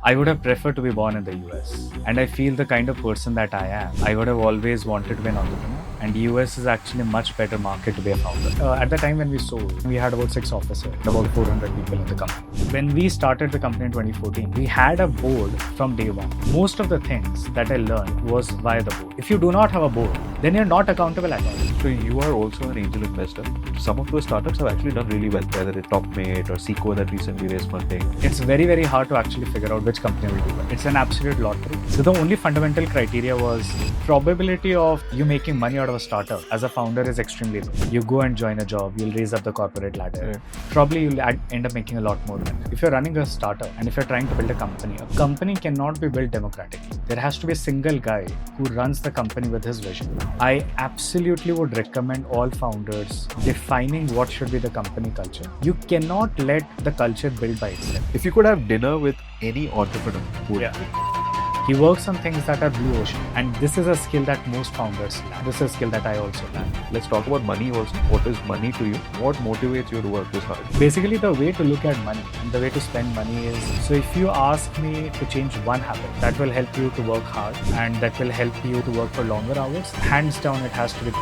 I would have preferred to be born in the US. And I feel the kind of person that I am, I would have always wanted to be an entrepreneur. And US is actually a much better market to be a founder. At the time when we sold, we had about 6 officers, about 400 people in the company. When we started the company in 2014, we had a board from day one. Most of the things that I learned was via the board. If you do not have a board, then you're not accountable at all. So you are also an angel investor. Some of those startups have actually done really well, whether it's TopMate or Seco that recently raised funding. It's very, very hard to actually figure out which company will do well. It's an absolute lottery. So the only fundamental criteria was probability of you making money out of a startup as a founder is extremely low. You go and join a job, you'll raise up the corporate ladder. Yeah. Probably you'll end up making a lot more money. If you're running a startup and if you're trying to build a company cannot be built democratically. There has to be a single guy who runs the company with his vision. I absolutely would recommend all founders defining what should be the company culture. You cannot let the culture build by itself. If you could have dinner with any entrepreneur, who would it be? He works on things that are blue ocean, and this is a skill that most founders lack. This is a skill that I also lack. Let's talk about money also. What is money to you? What motivates you to work this hard? Basically, the way to look at money and the way to spend money is, so if you ask me to change one habit that will help you to work hard and that will help you to work for longer hours, hands down it has to be.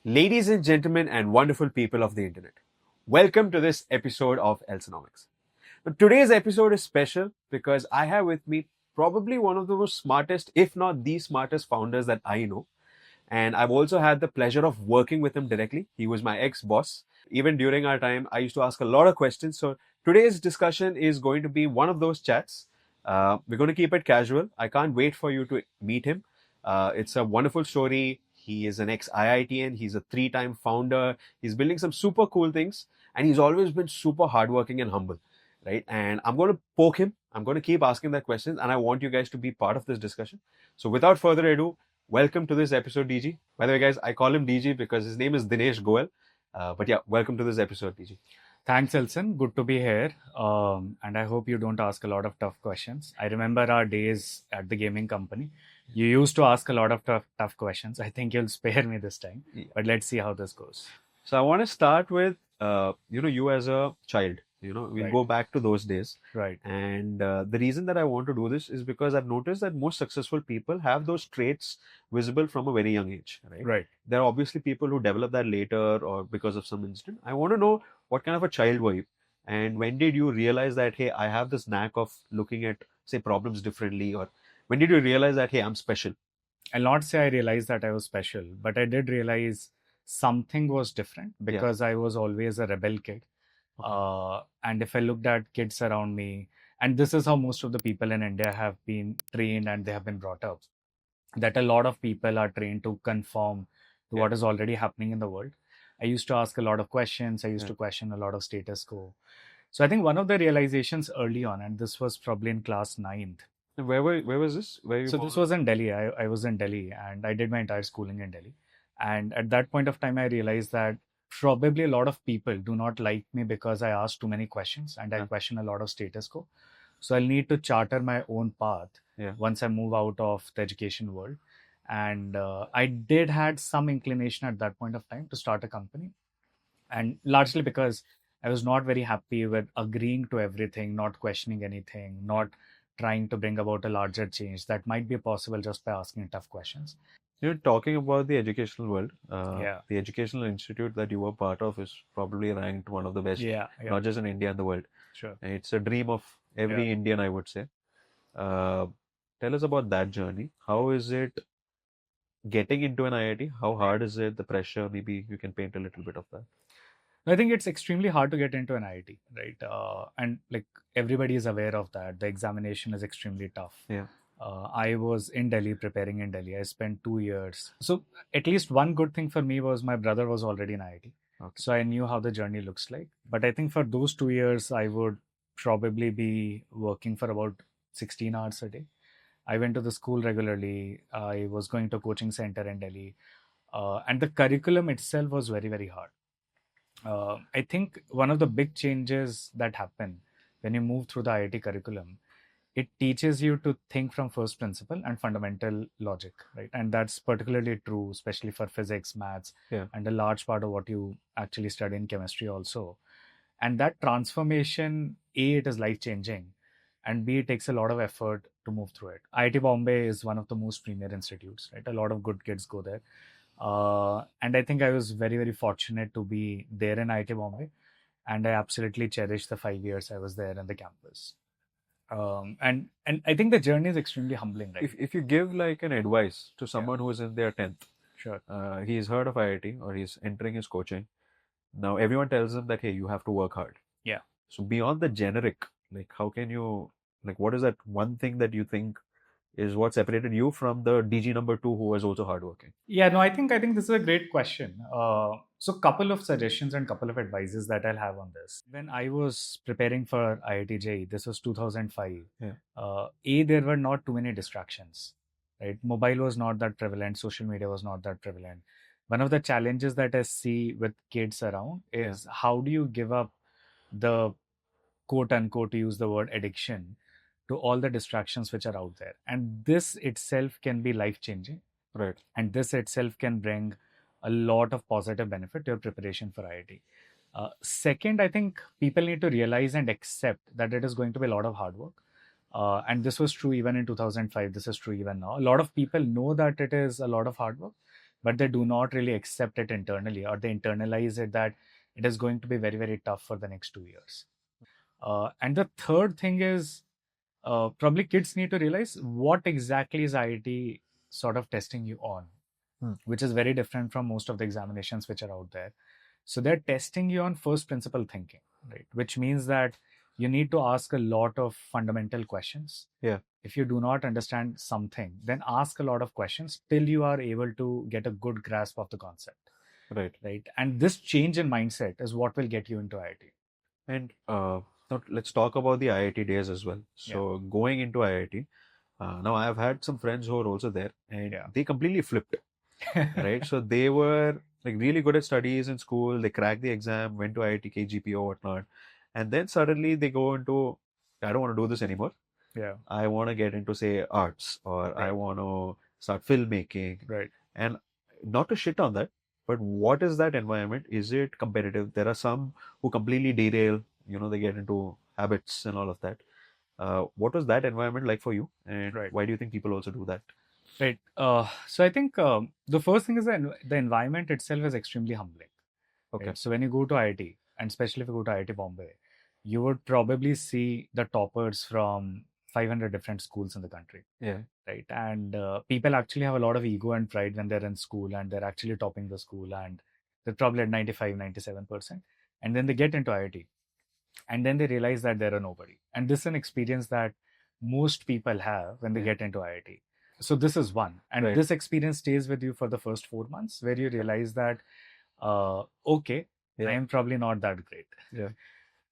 Ladies and gentlemen and wonderful people of the internet, welcome to this episode of Elsonomics. Now, today's episode is special because I have with me probably one of the most smartest, if not the smartest founders that I know. And I've also had the pleasure of working with him directly. He was my ex-boss. Even during our time, I used to ask a lot of questions. So today's discussion is going to be one of those chats. We're going to keep it casual. I can't wait for you to meet him. It's a wonderful story. He is an ex-IITian. He's a 3-time founder. He's building some super cool things. And he's always been super hardworking and humble, right? And I'm going to poke him. I'm going to keep asking that questions. And I want you guys to be part of this discussion. So without further ado, welcome to this episode, DG. By the way, guys, I call him DG because his name is DINESH GOEL. But yeah, welcome to this episode, DG. Thanks, Elson. Good to be here. And I hope you don't ask a lot of tough questions. I remember our days at the gaming company. You used to ask a lot of tough questions. I think you'll spare me this time. Yeah. But let's see how this goes. So I want to start with, you as a child. We'll Right. go back to those days. Right. And the reason that I want to do this is because I've noticed that most successful people have those traits visible from a very young age, right? Right. There are obviously people who develop that later or because of some incident. I want to know what kind of a child were you? And when did you realize that, hey, I have this knack of looking at, say, problems differently? Or when did you realize that, hey, I'm special? I'll not say I realized that I was special, but I did realize something was different because I was always a rebel kid. And if I looked at kids around me, and this is how most of the people in India have been trained and they have been brought up, that a lot of people are trained to conform to what is already happening in the world. I used to ask a lot of questions. I used to question a lot of status quo. So I think one of the realizations early on, and this was probably in class 9th. And where was this? Where you So born? this was in Delhi. I was in Delhi and I did my entire schooling in Delhi. And at that point of time, I realized that probably a lot of people do not like me because I ask too many questions and I question a lot of status quo. So I'll need to charter my own path once I move out of the education world. And I did had some inclination at that point of time to start a company. And largely because I was not very happy with agreeing to everything, not questioning anything, not trying to bring about a larger change that might be possible just by asking tough questions. You're talking about the educational world. Yeah. The educational institute that you were part of is probably ranked one of the best, not just in India and the world. Sure. And it's a dream of every Indian, I would say. Tell us about that journey. How is it getting into an IIT? How hard is it? The pressure? Maybe you can paint a little bit of that. I think it's extremely hard to get into an IIT, right? And like everybody is aware of that. The examination is extremely tough. Yeah. I was in Delhi, preparing in Delhi. I spent 2 years. So at least one good thing for me was my brother was already in IIT. Okay. So I knew how the journey looks like. But I think for those 2 years, I would probably be working for about 16 hours a day. I went to the school regularly. I was going to a coaching center in Delhi. And the curriculum itself was very, very hard. I think one of the big changes that happen when you move through the IIT curriculum it teaches you to think from first principle and fundamental logic, right? And that's particularly true, especially for physics, maths, and a large part of what you actually study in chemistry also. And that transformation, A, it is life changing, and B, it takes a lot of effort to move through it. IIT Bombay is one of the most premier institutes, right? A lot of good kids go there. And I think I was very, very fortunate to be there in IIT Bombay. And I absolutely cherish the 5 years I was there in the campus. And I think the journey is extremely humbling, right? If you give like an advice to someone who is in their 10th, Sure. He's heard of IIT or he's entering his coaching. Now everyone tells him that, hey, you have to work hard. Yeah. So beyond the generic, like how can you, like what is that one thing that you think is what separated you from the DG number 2 who was also hardworking? Yeah, no, I think this is a great question. So couple of suggestions and couple of advices that I'll have on this. When I was preparing for IIT JEE, this was 2005. There were not too many distractions, right? Mobile was not that prevalent. Social media was not that prevalent. One of the challenges that I see with kids around is how do you give up the quote unquote, to use the word addiction, to all the distractions which are out there. And this itself can be life changing. Right. And this itself can bring a lot of positive benefit to your preparation for IIT. Second, I think people need to realize and accept that it is going to be a lot of hard work. And this was true even in 2005. This is true even now. A lot of people know that it is a lot of hard work, but they do not really accept it internally, or they internalize it that it is going to be very, very tough for the next 2 years. And the third thing is probably kids need to realize what exactly is IIT sort of testing you on, which is very different from most of the examinations which are out there. So they're testing you on first principle thinking, right? Which means that you need to ask a lot of fundamental questions. Yeah. If you do not understand something, then ask a lot of questions till you are able to get a good grasp of the concept. Right. And this change in mindset is what will get you into IIT. And now let's talk about the IIT days as well. So going into IIT, now I've had some friends who are also there, and they completely flipped, right? So they were like really good at studies in school. They cracked the exam, went to IIT KGP or whatnot, and then suddenly they go into, I don't want to do this anymore. Yeah. I want to get into, say, arts, or I want to start filmmaking. Right. And not to shit on that, but what is that environment? Is it competitive? There are some who completely derail, they get into habits and all of that. What was that environment like for you? And why do you think people also do that? Right. So I think the first thing is that the environment itself is extremely humbling. Okay. Right? So when you go to IIT, and especially if you go to IIT Bombay, you would probably see the toppers from 500 different schools in the country. Yeah. Right. And people actually have a lot of ego and pride when they're in school and they're actually topping the school, and they're probably at 95, 97%. And then they get into IIT and then they realize that they're a nobody. And this is an experience that most people have when they get into IIT. So this is one. And this experience stays with you for the first 4 months, where you realize that, I am probably not that great. Yeah.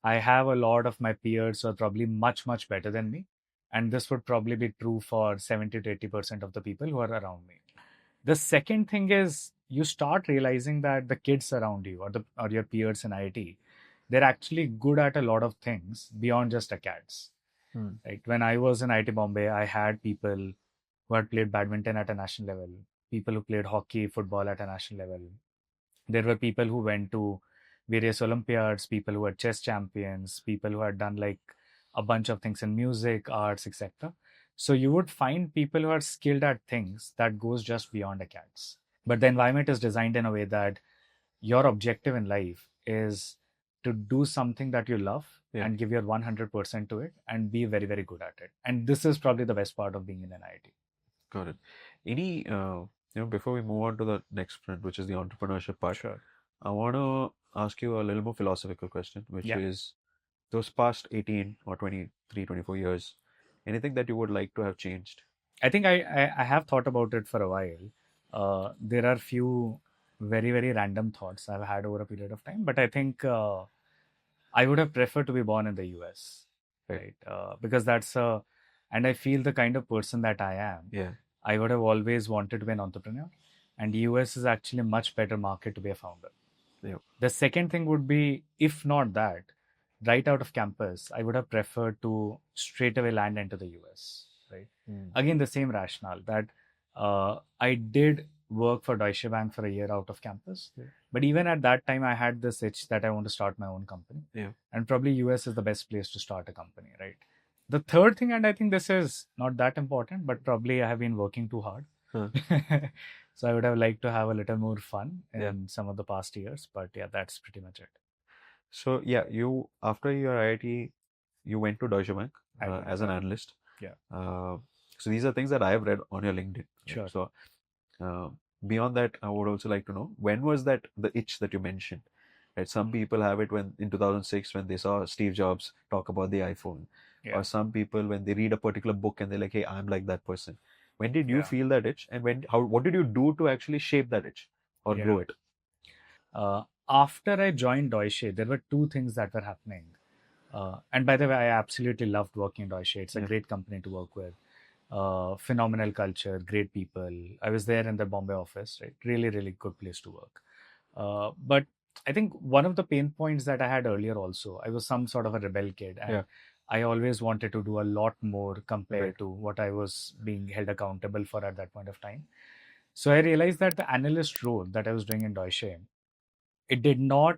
I have a lot of my peers who are probably much, much better than me. And this would probably be true for 70 to 80% of the people who are around me. The second thing is you start realizing that the kids around you, or your peers in IIT, they're actually good at a lot of things beyond just acads. Right? When I was in IIT Bombay, I had people who had played badminton at a national level, people who played hockey, football at a national level. There were people who went to various Olympiads, people who were chess champions, people who had done like a bunch of things in music, arts, etc. So you would find people who are skilled at things that goes just beyond acads. But the environment is designed in a way that your objective in life is to do something that you love and give your 100% to it and be very, very good at it. And this is probably the best part of being in an IIT. Got it. Any, before we move on to the next front, which is the entrepreneurship part, I want to ask you a little more philosophical question, which is those past 18 or 23, 24 years, anything that you would like to have changed? I think I have thought about it for a while. There are few very, very random thoughts I've had over a period of time, but I think I would have preferred to be born in the US, right? Because and I feel the kind of person that I am, I would have always wanted to be an entrepreneur, and the US is actually a much better market to be a founder. The second thing would be, if not that, right out of campus, I would have preferred to straight away land into the US, right? Again, the same rationale that I did work for Deutsche Bank for a year out of campus. But even at that time, I had this itch that I want to start my own company. And probably US is the best place to start a company, right? The third thing, and I think this is not that important, but probably I have been working too hard. So I would have liked to have a little more fun in some of the past years. But yeah, that's pretty much it. So yeah, you after your IIT, you went to Deutsche Bank as an analyst. Yeah. So these are things that I have read on your LinkedIn. Sure. So beyond that, I would also like to know, when was that the itch that you mentioned? Right. Some people have it when in 2006 when they saw Steve Jobs talk about the iPhone, or some people when they read a particular book and they're like, "Hey, I'm like that person." When did you feel that itch, and what did you do to actually shape that itch or grow it? After I joined Deutsche, there were two things that were happening. And by the way, I absolutely loved working in Deutsche. It's a great company to work with. Phenomenal culture, great people. I was there in the Bombay office, right? Really, really good place to work. But I think one of the pain points that I had earlier also, I was some sort of a rebel kid. And I always wanted to do a lot more compared to what I was being held accountable for at that point of time. So I realized that the analyst role that I was doing in Deutsche, it did not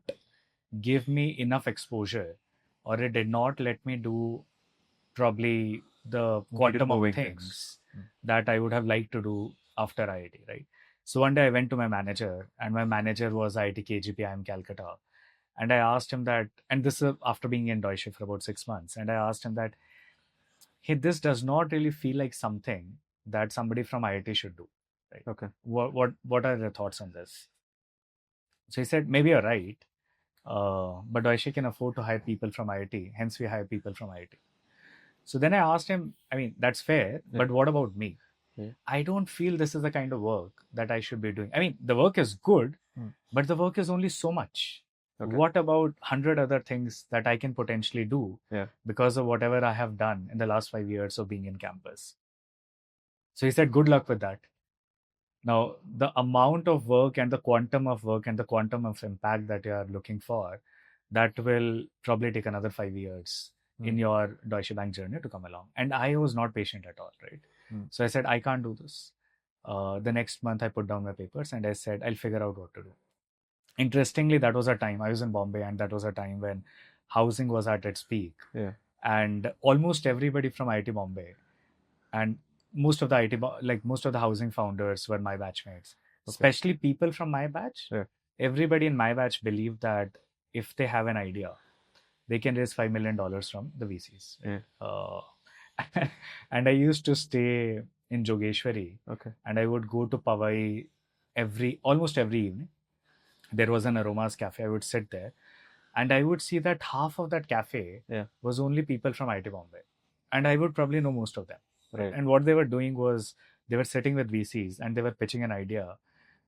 give me enough exposure, or it did not let me do probably the quantum of things that I would have liked to do after IIT, right? So one day I went to my manager, and my manager was IIT KGP, Calcutta. And I asked him that, and this is after being in Deutsche for about 6 months, and I asked him that, hey, this does not really feel like something that somebody from IIT should do, right? Okay. What are your thoughts on this? So he said, maybe you're right, but Deutsche can afford to hire people from IIT, hence we hire people from IIT. So then I asked him, I mean, that's fair, but what about me? I don't feel this is the kind of work that I should be doing. I mean, the work is good, but the work is only so much. What about 100 other things that I can potentially do because of whatever I have done in the last 5 years of being in campus? So he said, good luck with that. Now, the amount of work and the quantum of work and the quantum of impact that you are looking for, that will probably take another 5 years in your Deutsche Bank journey to come along. And I was not patient at all, right? So I said, I can't do this. The next month, I put down my papers and I said, I'll figure out what to do. Interestingly, that was a time, I was in Bombay, and that was a time when housing was at its peak. And almost everybody from IIT Bombay and most of the housing founders were my batchmates, especially people from my batch. Everybody in my batch believed that if they have an idea, they can raise $5 million from the VCs. And I used to stay in Jogeshwari, and I would go to Powai almost every evening. There was an Aromas cafe. I would sit there, and I would see that half of that cafe was only people from IIT Bombay, and I would probably know most of them. And what they were doing was they were sitting with VCs and they were pitching an idea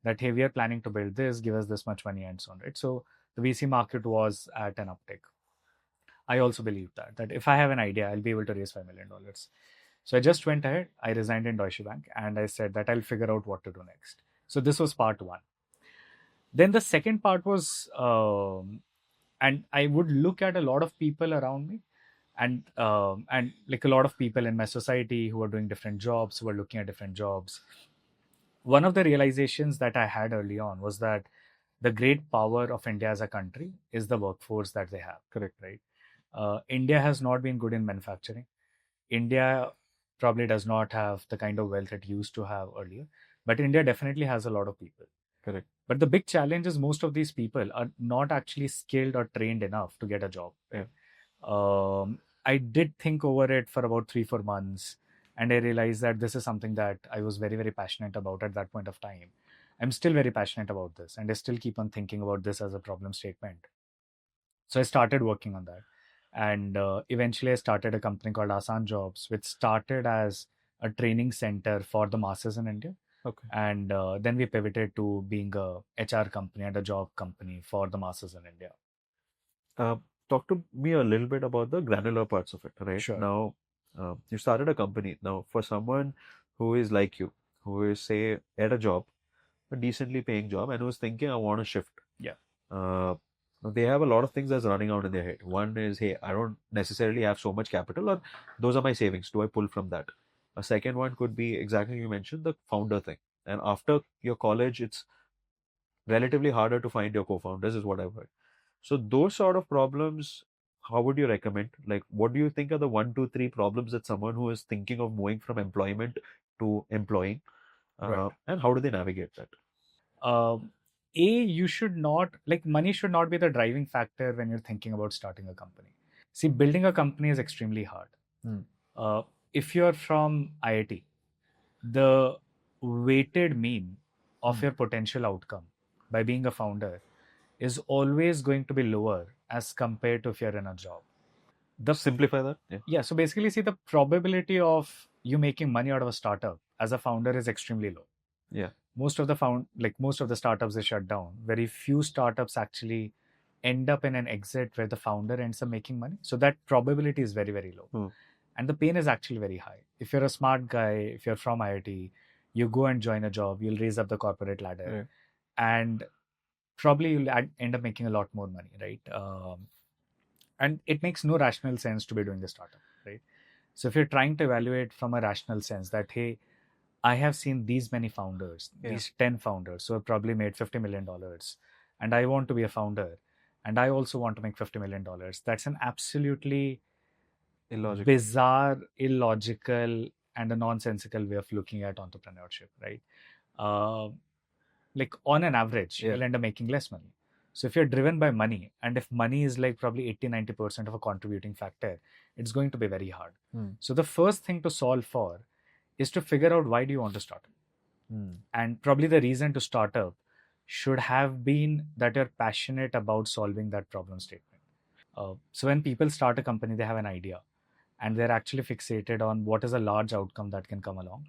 that, hey, we are planning to build this, give us this much money and so on, right? So the VC market was at an uptick. I also believed that if I have an idea, I'll be able to raise $5 million. So I just went ahead, I resigned in Deutsche Bank, and I said that I'll figure out what to do next. So this was part one. Then the second part was, and I would look at a lot of people around me, and like a lot of people in my society who are doing different jobs, who are looking at different jobs. One of the realizations that I had early on was that the great power of India as a country is the workforce that they have. Correct. Right? India has not been good in manufacturing. India probably does not have the kind of wealth it used to have earlier, but India definitely has a lot of people. Correct. But the big challenge is most of these people are not actually skilled or trained enough to get a job. I did think over it for about 3-4 months, and I realized that this is something that I was very, very passionate about at that point of time. I'm still very passionate about this, and I still keep on thinking about this as a problem statement. So I started working on that, and eventually I started a company called AssanJobs, which started as a training center for the masses in India. And then we pivoted to being a HR company and a job company for the masses in India. Talk to me a little bit about the granular parts of it, right? Sure. Now, you started a company. Now, for someone who is like you, who is, say, at a job, a decently paying job, and who's thinking, I want to shift. Now, they have a lot of things that's running out in their head. One is, hey, I don't necessarily have so much capital, or those are my savings. Do I pull from that? A second one could be exactly you mentioned, the founder thing. And after your college, it's relatively harder to find your co-founders, is what I've heard. So those sort of problems, how would you recommend? Like, what do you think are the one, two, three problems that someone who is thinking of moving from employment to employing, Right. and how do they navigate that? Um, you should not, like, money should not be the driving factor when you're thinking about starting a company. See, building a company is extremely hard. Hmm. Uh, if you're from IIT, the weighted mean of your potential outcome by being a founder is always going to be lower as compared to if you're in a job. Simplify that. Yeah, so basically, see, the probability of you making money out of a startup as a founder is extremely low. Yeah. Most of the startups are shut down. Very few startups actually end up in an exit where the founder ends up making money. So that probability is very, very low. And the pain is actually very high. If you're a smart guy, if you're from IIT, you go and join a job, you'll raise up the corporate ladder, and probably you'll end up making a lot more money, right? And it makes no rational sense to be doing the startup, right? So if you're trying to evaluate from a rational sense that, hey, I have seen these many founders, these 10 founders who have probably made $50 million, and I want to be a founder, and I also want to make $50 million. That's an absolutely bizarre, illogical, and a nonsensical way of looking at entrepreneurship, right? Like on an average, you'll end up making less money. So if you're driven by money, and if money is like probably 80-90% of a contributing factor, it's going to be very hard. So the first thing to solve for is to figure out why do you want to start up. And probably the reason to start up should have been that you're passionate about solving that problem statement. So when people start a company, they have an idea and they're actually fixated on what is a large outcome that can come along.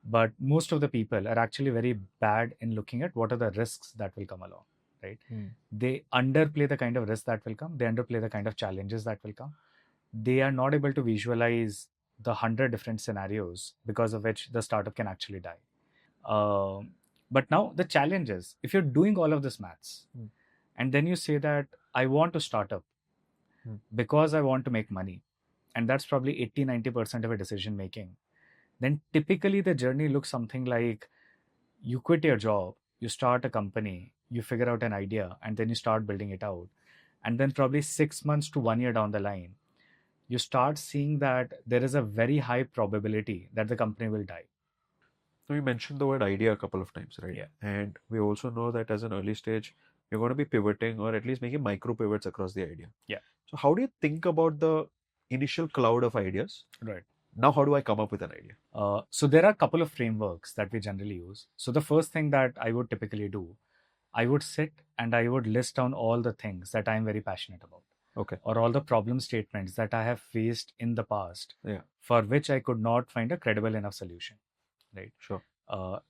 But most of the people are actually very bad in looking at what are the risks that will come along, right? They underplay the kind of risk that will come. They underplay the kind of challenges that will come. They are not able to visualize the 100 different scenarios because of which the startup can actually die. But now the challenge is, if you're doing all of this maths and then you say that I want to start up because I want to make money, and that's probably 80-90% of a decision making, then typically the journey looks something like you quit your job, you start a company, you figure out an idea, and then you start building it out. And then probably 6 months to 1 year down the line, you start seeing that there is a very high probability that the company will die. So you mentioned the word idea a couple of times, right? Yeah. And we also know that as an early stage, you're going to be pivoting or at least making micro pivots across the idea. Yeah. So how do you think about the initial cloud of ideas? Right. Now, how do I come up with an idea? So there are a couple of frameworks that we generally use. So the first thing that I would typically do, I would sit and I would list down all the things that I'm very passionate about. Okay. Or all the problem statements that I have faced in the past, for which I could not find a credible enough solution, right? Sure.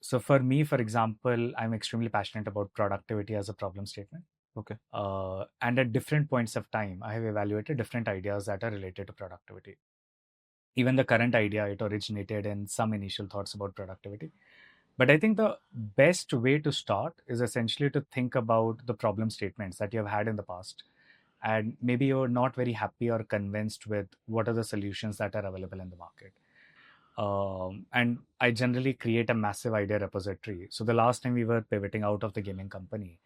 So for me, for example, I'm extremely passionate about productivity as a problem statement. Okay. And at different points of time, I have evaluated different ideas that are related to productivity. Even the current idea, it originated in some initial thoughts about productivity. But I think the best way to start is essentially to think about the problem statements that you have had in the past. And maybe you're not very happy or convinced with what are the solutions that are available in the market. And I generally create a massive idea repository. So the last time we were pivoting out of the gaming company,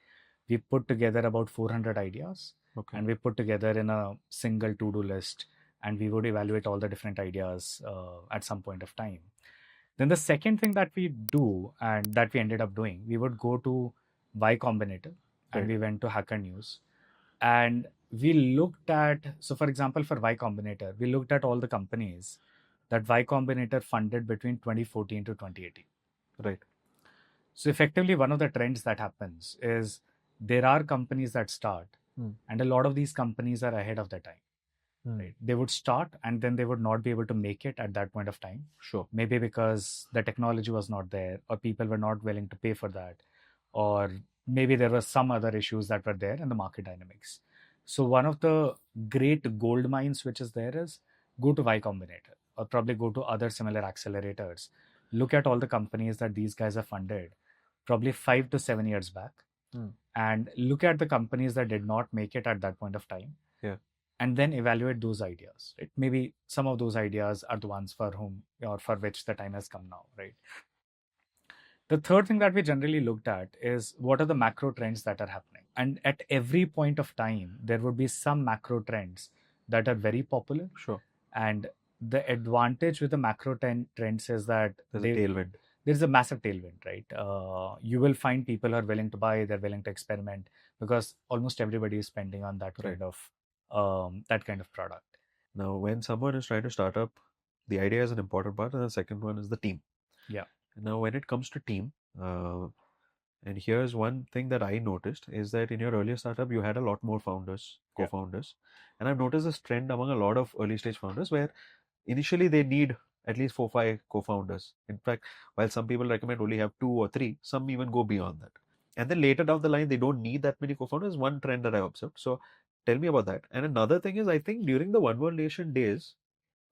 we put together about 400 ideas. Okay. And we put together in a single to-do list, and we would evaluate all the different ideas at some point of time. Then the second thing that we do, and that we ended up doing, we would go to Y Combinator, and we went to Hacker News, and we looked at, so for example, for Y Combinator, we looked at all the companies that Y Combinator funded between 2014 to 2018. Right. So effectively, one of the trends that happens is there are companies that start, and a lot of these companies are ahead of their time. Right? They would start and then they would not be able to make it at that point of time. Sure. Maybe because the technology was not there, or people were not willing to pay for that, or maybe there were some other issues that were there in the market dynamics. So one of the great gold mines which is there is go to Y Combinator, or probably go to other similar accelerators. Look at all the companies that these guys have funded, probably 5 to 7 years back, and look at the companies that did not make it at that point of time. Yeah. And then evaluate those ideas. Right? Maybe some of those ideas are the ones for whom or for which the time has come now, right? The third thing that we generally looked at is what are the macro trends that are happening. And at every point of time, there would be some macro trends that are very popular. Sure. And the advantage with the macro trends is that There's a tailwind. There's a massive tailwind, right? You will find people who are willing to buy, they're willing to experiment because almost everybody is spending on that kind of product. Now, when someone is trying to start up, the idea is an important part, and the second one is the team. Yeah. Now, when it comes to team, and here's one thing that I noticed is that in your earlier startup, you had a lot more founders, co-founders. And I've noticed this trend among a lot of early stage founders where initially they need at least 4-5 co-founders. In fact, while some people recommend only have 2 or 3, some even go beyond that. And then later down the line, they don't need that many co-founders. One trend that I observed. So tell me about that. And another thing is, I think during the One World Nation days,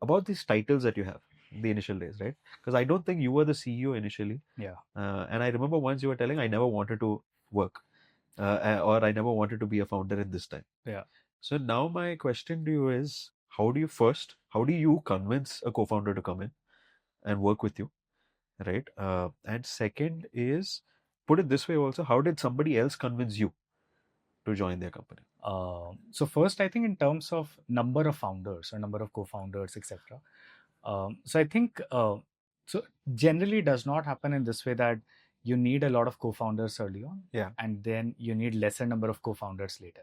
about these titles that you have, the initial days, right? Because I don't think you were the CEO initially. Yeah. And I remember once you were telling, I never wanted to work or I never wanted to be a founder in this time. Yeah. So now my question to you is, how do you convince a co-founder to come in and work with you, right? And second is, put it this way also, how did somebody else convince you to join their company? So first, I think in terms of number of founders or number of co-founders, etc. So I think so generally it does not happen in this way that you need a lot of co-founders early on, and then you need lesser number of co-founders later.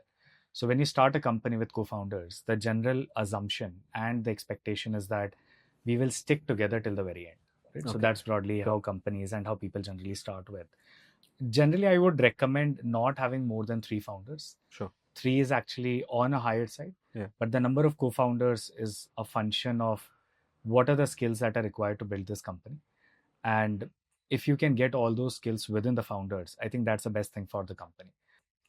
So when you start a company with co-founders, the general assumption and the expectation is that we will stick together till the very end. Right? So that's broadly how companies and how people generally start with. Generally, I would recommend not having more than 3 founders. Sure. 3 is actually on a higher side. Yeah. But the number of co-founders is a function of what are the skills that are required to build this company. And if you can get all those skills within the founders, I think that's the best thing for the company.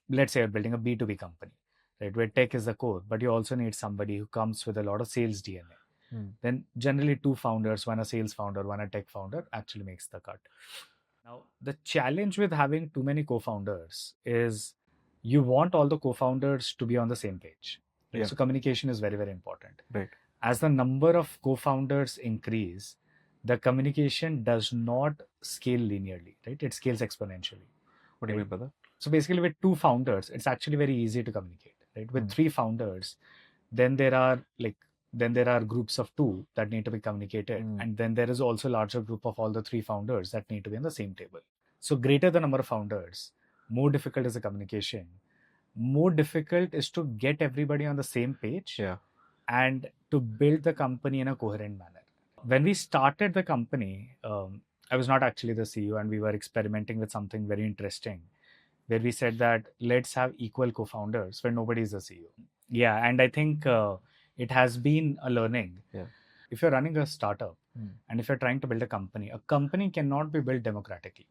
Let's say you're building a B2B company, right, where tech is the core, but you also need somebody who comes with a lot of sales DNA. Then generally 2 founders, one a sales founder, one a tech founder, actually makes the cut. Now, the challenge with having too many co-founders is you want all the co-founders to be on the same page. Right? Yeah. So communication is very, very important. Right. As the number of co-founders increase, the communication does not scale linearly, right? It scales exponentially. What do you mean by that? So basically with 2 founders, it's actually very easy to communicate, right? With 3 founders, then there are groups of 2 that need to be communicated. And then there is also a larger group of all the 3 founders that need to be on the same table. So greater the number of founders, more difficult is the communication. More difficult is to get everybody on the same page and to build the company in a coherent manner. When we started the company, I was not actually the CEO, and we were experimenting with something very interesting where we said that let's have equal co-founders where nobody is the CEO. Yeah, and I think it has been a learning. Yeah. If you're running a startup and if you're trying to build a company cannot be built democratically.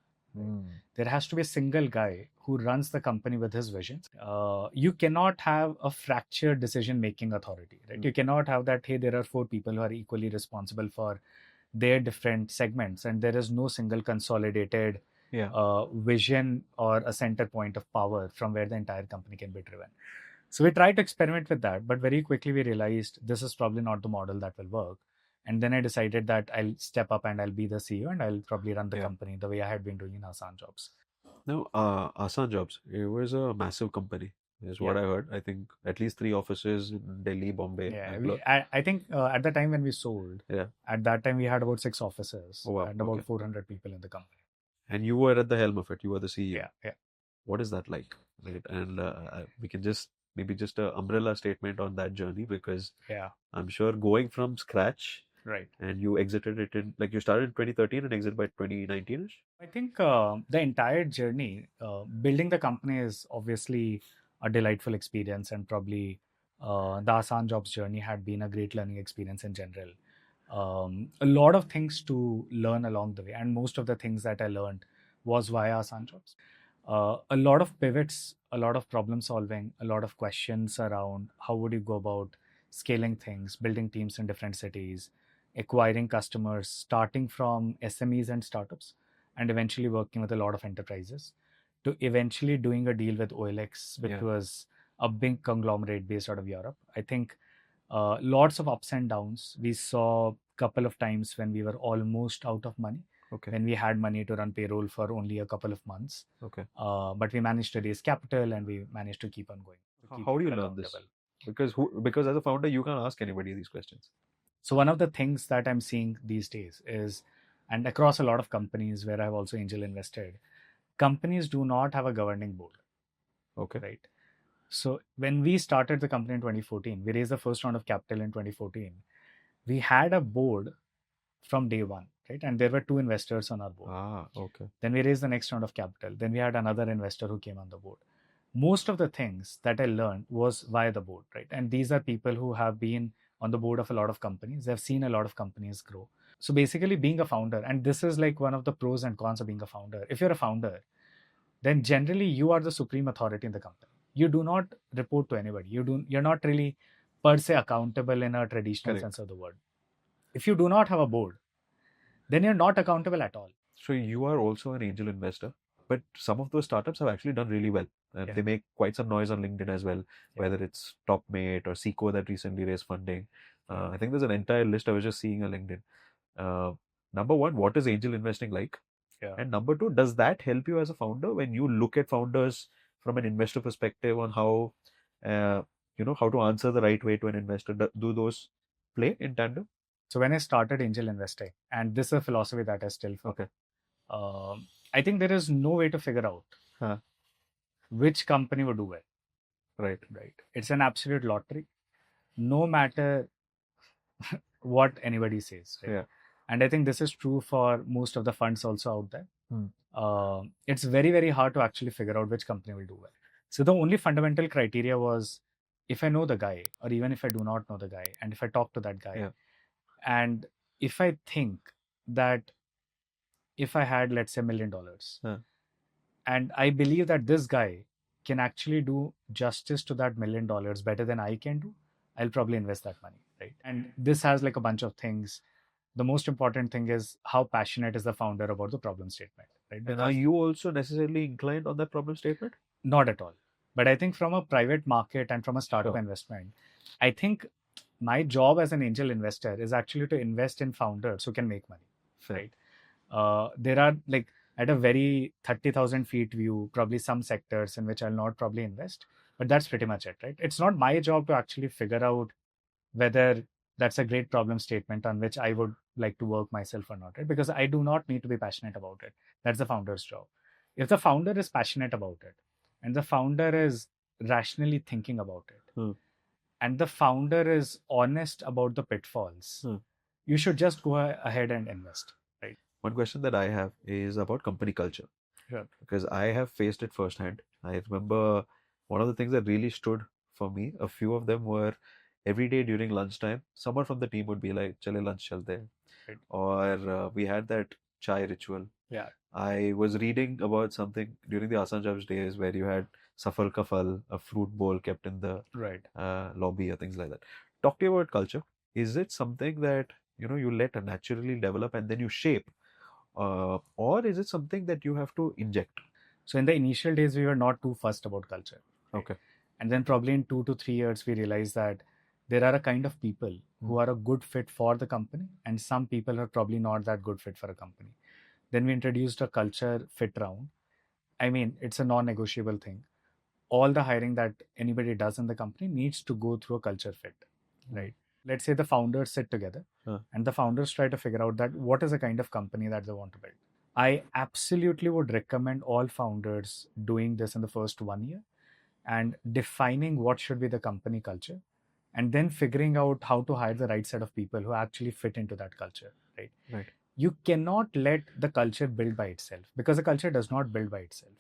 There has to be a single guy who runs the company with his vision. You cannot have a fractured decision-making authority, right? You cannot have that, hey, there are 4 people who are equally responsible for their different segments, and there is no single consolidated vision or a center point of power from where the entire company can be driven. So we tried to experiment with that, but very quickly we realized this is probably not the model that will work. And then I decided that I'll step up and I'll be the CEO and I'll probably run the company the way I had been doing in AssanJobs. Now, AssanJobs, it was a massive company, is what I heard. I think at least 3 offices in Delhi, Bombay. I think at the time when we sold, at that time we had about 6 offices and about 400 people in the company. And you were at the helm of it. You were the CEO. Yeah. What is that like? Right? And we can just maybe just an umbrella statement on that journey, because I'm sure going from scratch, right, and you exited it in, like, you started in 2013 and exited by 2019ish. I think the entire journey, building the company is obviously a delightful experience, and probably the AssanJobs journey had been a great learning experience in general. A lot of things to learn along the way, and most of the things that I learned was via AssanJobs. A lot of pivots, a lot of problem solving, a lot of questions around how would you go about scaling things, building teams in different cities, acquiring customers, starting from SMEs and startups, and eventually working with a lot of enterprises, to eventually doing a deal with OLX, which Yeah. was a big conglomerate based out of Europe. I think lots of ups and downs. We saw a couple of times when we were almost out of money, Okay. when we had money to run payroll for only a couple of months. Okay. But we managed to raise capital and we managed to keep on going. How do you learn this? Because as a founder, you can't ask anybody these questions. So one of the things that I'm seeing these days is, and across a lot of companies where I've also angel invested, companies do not have a governing board. Okay. Right. So when we started the company in 2014, we raised the first round of capital in 2014. We had a board from day one, right? And there were two investors on our board. Okay. Then we raised the next round of capital. Then we had another investor who came on the board. Most of the things that I learned was via the board, right? And these are people who have been on the board of a lot of companies. They've seen a lot of companies grow. So basically, being a founder, and this is like one of the pros and cons of being a founder. If you're a founder, then generally you are the supreme authority in the company. You do not report to anybody. You're not really per se accountable in a traditional Correct. sense of the word. If you do not have a board, then you're not accountable at all. So you are also an angel investor, but some of those startups have actually done really well. And Yeah. they make quite some noise on LinkedIn as well, Yeah. whether it's Topmate or Seco that recently raised funding. I think there's an entire list I was just seeing on LinkedIn. Number one, what is angel investing like? Yeah. And number two, does that help you as a founder when you look at founders from an investor perspective on how, how to answer the right way to an investor? Do those play in tandem? So when I started angel investing, and this is a philosophy that I still follow. Okay. I think there is no way to figure out which company would do well. Right. It's an absolute lottery, no matter what anybody says. Right? Yeah. And I think this is true for most of the funds also out there. It's very, very hard to actually figure out which company will do well. So the only fundamental criteria was if I know the guy, or even if I do not know the guy, and if I talk to that guy, and if I think that if I had, let's say, $1 million, and I believe that this guy can actually do justice to that $1 million better than I can do, I'll probably invest that money, right? And this has like a bunch of things. The most important thing is how passionate is the founder about the problem statement, right? And are you also necessarily inclined on that problem statement? Not at all. But I think from a private market and from a startup investment, I think my job as an angel investor is actually to invest in founders who can make money, right? There are like at a very 30,000 feet view, probably some sectors in which I'll not probably invest, but that's pretty much it, right? It's not my job to actually figure out whether that's a great problem statement on which I would like to work myself or not, right? Because I do not need to be passionate about it. That's the founder's job. If the founder is passionate about it and the founder is rationally thinking about it and the founder is honest about the pitfalls, you should just go ahead and invest, right? One question that I have is about company culture. Sure. Because I have faced it firsthand. I remember one of the things that really stood for me, a few of them were every day during lunchtime, someone from the team would be like, chale lunch chalte. Right. Or we had that chai ritual. Yeah. I was reading about something during the AssanJobs days where you had safal kafal, a fruit bowl kept in the lobby or things like that. Talk to you about culture. Is it something that you let naturally develop and then you shape? Or is it something that you have to inject? So in the initial days, we were not too fussed about culture. Right? Okay. And then probably in 2 to 3 years, we realized that there are a kind of people who are a good fit for the company, and some people are probably not that good fit for a company. Then we introduced a culture fit round. I mean, it's a non-negotiable thing. All the hiring that anybody does in the company needs to go through a culture fit, right? Let's say the founders sit together and the founders try to figure out that what is the kind of company that they want to build. I absolutely would recommend all founders doing this in the first 1 year and defining what should be the company culture and then figuring out how to hire the right set of people who actually fit into that culture, right? You cannot let the culture build by itself because the culture does not build by itself.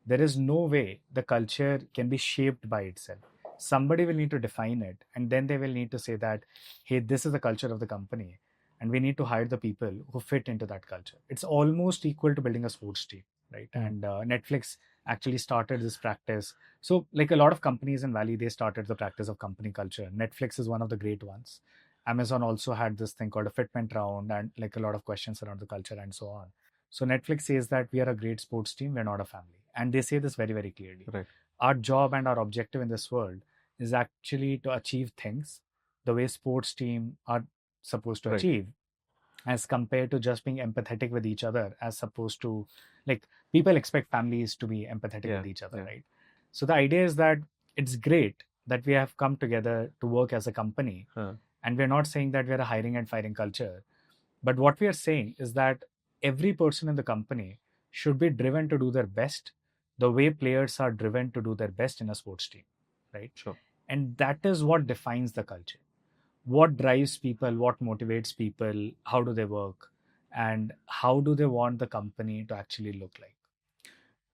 There is no way the culture can be shaped by itself. Somebody will need to define it, and then they will need to say that, hey, this is the culture of the company, and we need to hire the people who fit into that culture. It's almost equal to building a sports team, right? And Netflix actually started this practice. So like a lot of companies in Valley, they started the practice of company culture. Netflix is one of the great ones. Amazon also had this thing called a fitment round and like a lot of questions around the culture and so on. So Netflix says that we are a great sports team, we're not a family. and they say this very, very clearly. Right. Our job and our objective in this world is actually to achieve things the way sports team are supposed to Right. achieve, as compared to just being empathetic with each other, as opposed to, like, people expect families to be empathetic with each other, right? So the idea is that it's great that we have come together to work as a company, and we're not saying that we're a hiring and firing culture, but what we are saying is that every person in the company should be driven to do their best the way players are driven to do their best in a sports team, right? Sure. And that is what defines the culture. What drives people, what motivates people, how do they work, and how do they want the company to actually look like.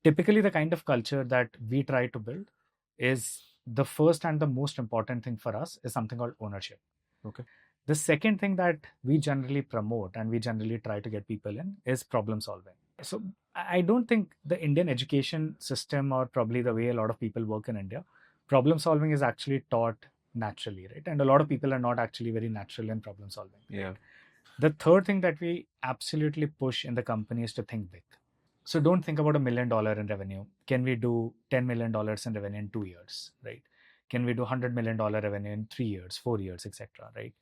Typically, the kind of culture that we try to build is the first and the most important thing for us is something called ownership. Okay. The second thing that we generally promote and we generally try to get people in is problem solving. So I don't think the Indian education system, or probably the way a lot of people work in India, problem solving is actually taught naturally, right? And a lot of people are not actually very natural in problem solving. Yeah. The third thing that we absolutely push in the company is to think big. So don't think about $1 million in revenue. Can we do $10 million in revenue in 2 years, right? Can we do $100 million revenue in 3 years, 4 years, etc., right?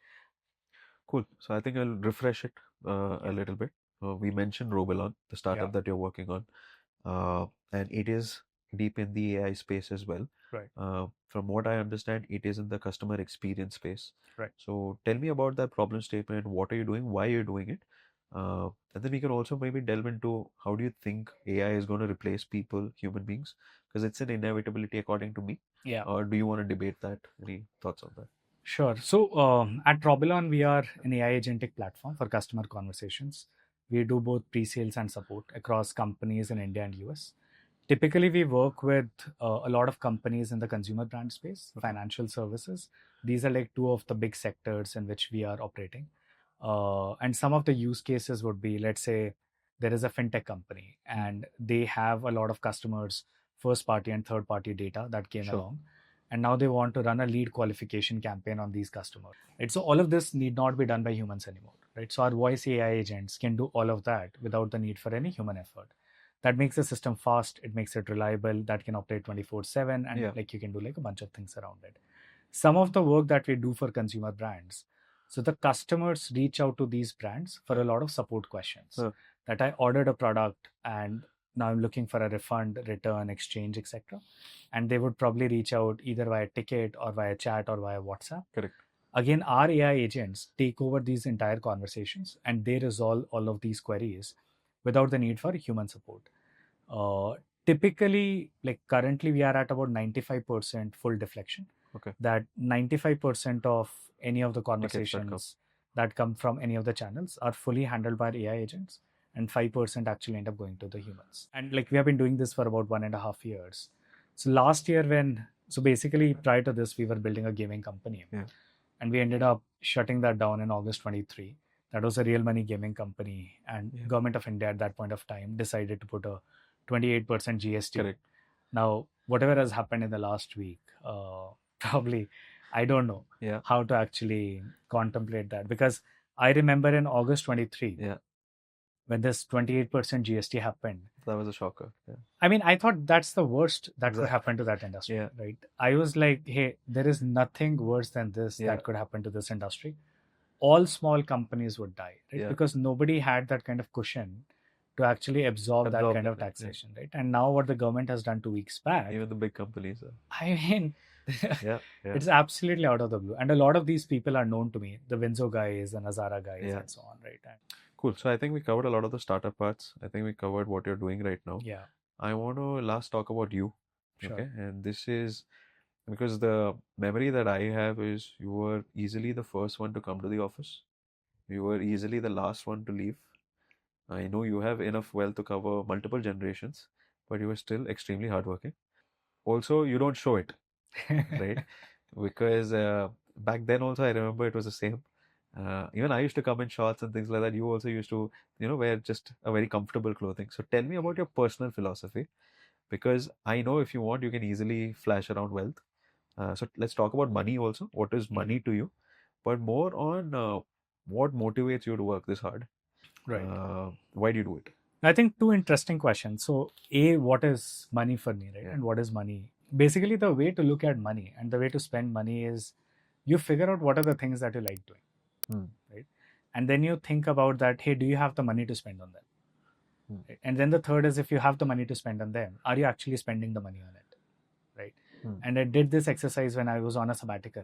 Cool. So I think I'll refresh it a little bit. We mentioned Robylon, the startup that you're working on, and it is deep in the AI space as well. Right. From what I understand, it is in the customer experience space. Right. So tell me about that problem statement. What are you doing? Why are you doing it? And then we can also maybe delve into how do you think AI is going to replace people, human beings? Because it's an inevitability according to me. Yeah. Or do you want to debate that? Any thoughts on that? Sure. So at Robylon, we are an AI agentic platform for customer conversations. We do both pre-sales and support across companies in India and US. Typically, we work with a lot of companies in the consumer brand space, financial services. These are like two of the big sectors in which we are operating. And some of the use cases would be, let's say, there is a fintech company and they have a lot of customers, first party and third party data that came along. And now they want to run a lead qualification campaign on these customers. Right? So all of this need not be done by humans anymore. Right? So our voice AI agents can do all of that without the need for any human effort. That makes the system fast, it makes it reliable, that can operate 24/7, and like you can do like a bunch of things around it. Some of the work that we do for consumer brands, so the customers reach out to these brands for a lot of support questions. That I ordered a product and now I'm looking for a refund, return, exchange, etc. And they would probably reach out either via ticket or via chat or via WhatsApp. Correct. Again, our AI agents take over these entire conversations and they resolve all of these queries without the need for human support. Typically, like currently, we are at about 95% full deflection. Okay. That 95% of any of the conversations that come from any of the channels are fully handled by AI agents, and 5% actually end up going to the humans. And like we have been doing this for about 1.5 years. So last year, so basically prior to this, we were building a gaming company. Yeah. And we ended up shutting that down in August 23. That was a real money gaming company. And Government of India at that point of time decided to put a 28% GST. Correct. Now, whatever has happened in the last week, probably, I don't know how to actually contemplate that. Because I remember in August 23, when this 28% GST happened. That was a shocker. Yeah. I mean, I thought that's the worst that could happen to that industry, right? I was like, hey, there is nothing worse than this that could happen to this industry. All small companies would die, right? Because nobody had that kind of cushion to actually absorb that kind of taxation, right? And now what the government has done 2 weeks back. Even the big companies. I mean, it's absolutely out of the blue. And a lot of these people are known to me, the Winzo guys, and Azara guys, and so on, right? Cool. So I think we covered a lot of the startup parts. I think we covered what you're doing right now. Yeah. I want to last talk about you. Sure. Okay. And this is because the memory that I have is you were easily the first one to come to the office. You were easily the last one to leave. I know you have enough wealth to cover multiple generations, but you were still extremely hardworking. Also, you don't show it, right? Because back then also I remember it was the same. Even I used to come in shorts and things like that. You also used to, wear just a very comfortable clothing. So tell me about your personal philosophy, because I know if you want, you can easily flash around wealth. So let's talk about money also. What is money to you? But more on what motivates you to work this hard. Right. Why do you do it? I think two interesting questions. So, A, what is money for me, right? Yeah. And what is money? Basically, the way to look at money and the way to spend money is you figure out what are the things that you like doing, right? And then you think about that, hey, do you have the money to spend on them? Right? And then the third is if you have the money to spend on them, are you actually spending the money on it, right? And I did this exercise when I was on a sabbatical,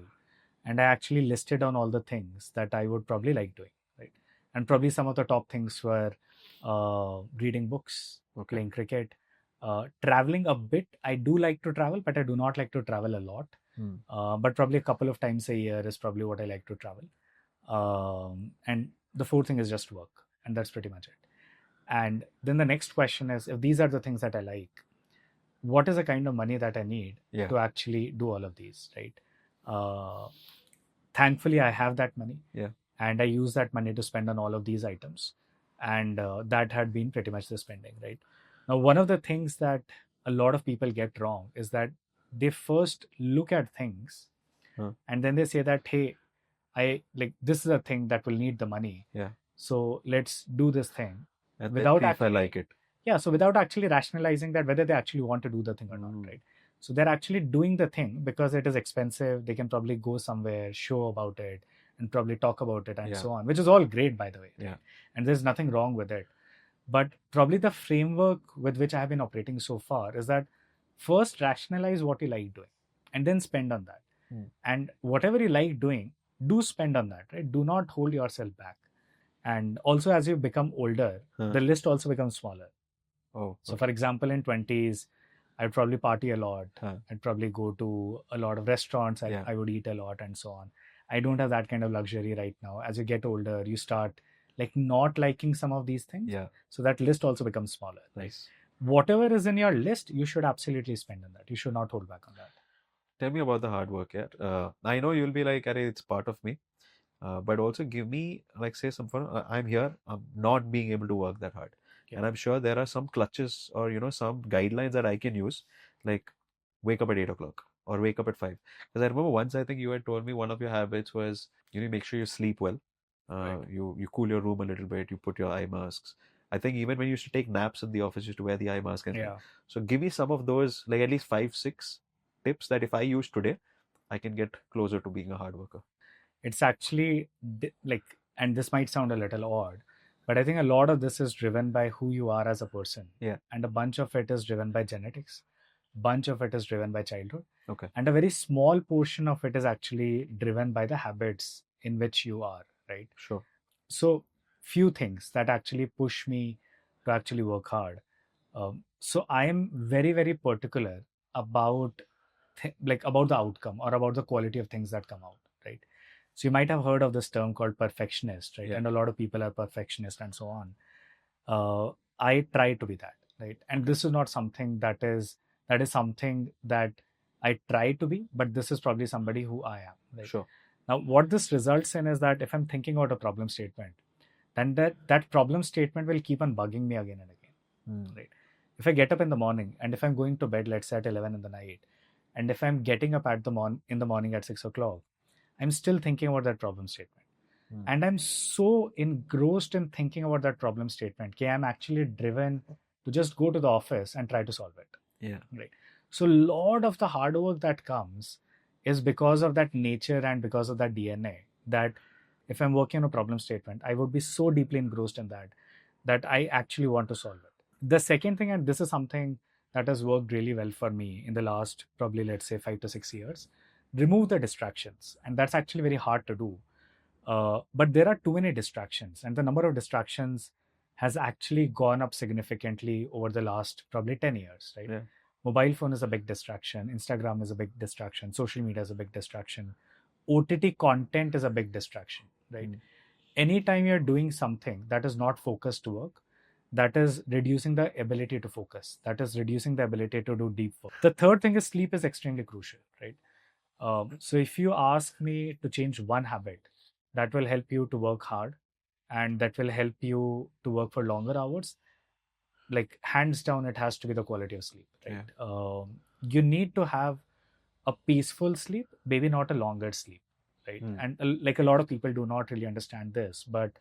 and I actually listed on all the things that I would probably like doing, right? And probably some of the top things were reading books, playing cricket, traveling a bit. I do like to travel, but I do not like to travel a lot. But probably a couple of times a year is probably what I like to travel. And the fourth thing is just work, and that's pretty much it. And then the next question is, if these are the things that I like, what is the kind of money that I need to actually do all of these, right? Thankfully, I have that money, and I use that money to spend on all of these items, and that had been pretty much the spending, right? Now, one of the things that a lot of people get wrong is that they first look at things, and then they say that, hey, I like this is a thing that will need the money, so let's do this thing, And without then see if I like it. so without actually rationalizing that whether they actually want to do the thing or not, right? So they're actually doing the thing because it is expensive. They can probably go somewhere, show about it, and probably talk about it and so on, which is all great, by the way. Right? And there's nothing wrong with it. But probably the framework with which I have been operating so far is that first rationalize what you like doing and then spend on that. And whatever you like doing, do spend on that, right? Do not hold yourself back. And also, as you become older, the list also becomes smaller. So, for example, in 20s, I'd probably party a lot. I'd probably go to a lot of restaurants. I would eat a lot and so on. I don't have that kind of luxury right now. As you get older, you start like not liking some of these things. So that list also becomes smaller. Nice. Whatever is in your list, you should absolutely spend on that. You should not hold back on that. Tell me about the hard work. I know you'll be like, "Arey, it's part of me." But also give me, like, say, some fun. I'm here. I'm not being able to work that hard. And I'm sure there are some clutches or, some guidelines that I can use, like wake up at 8 o'clock or wake up at 5. Because I remember once, I think you had told me one of your habits was, make sure you sleep well. You cool your room a little bit. You put your eye masks. I think even when you used to take naps in the office, you used to wear the eye mask. And so give me some of those, like at least 5, 6 tips that if I use today, I can get closer to being a hard worker. It's actually like, and this might sound a little odd, but I think a lot of this is driven by who you are as a person. And a bunch of it is driven by genetics. Bunch of it is driven by childhood. And a very small portion of it is actually driven by the habits in which you are, right? Sure. So few things that actually push me to actually work hard. So I am very, very particular about about the outcome or about the quality of things that come out, right? So you might have heard of this term called perfectionist, right? And a lot of people are perfectionist and so on. I try to be that, right? And this is not something that is something that I try to be, but this is probably somebody who I am, right? Sure. Now, what this results in is that if I'm thinking about a problem statement, then that problem statement will keep on bugging me again and again, right? If I get up in the morning and if I'm going to bed, let's say at 11 in the night, and if I'm getting up in the morning at 6 o'clock, I'm still thinking about that problem statement. And I'm so engrossed in thinking about that problem statement that I'm actually driven to just go to the office and try to solve it. Right. So a lot of the hard work that comes is because of that nature and because of that DNA, that if I'm working on a problem statement, I would be so deeply engrossed in that I actually want to solve it. The second thing, and this is something that has worked really well for me in the last probably, let's say, 5 to 6 years, remove the distractions. And that's actually very hard to do. But there are too many distractions, and the number of distractions has actually gone up significantly over the last probably 10 years, right? Mobile phone is a big distraction. Instagram is a big distraction. Social media is a big distraction. OTT content is a big distraction, right? Anytime you're doing something that is not focused work, that is reducing the ability to focus. That is reducing the ability to do deep work. The third thing is sleep is extremely crucial, right? So if you ask me to change one habit that will help you to work hard and that will help you to work for longer hours, like hands down, it has to be the quality of sleep, right? You need to have a peaceful sleep, maybe not a longer sleep, right? And like a lot of people do not really understand this, but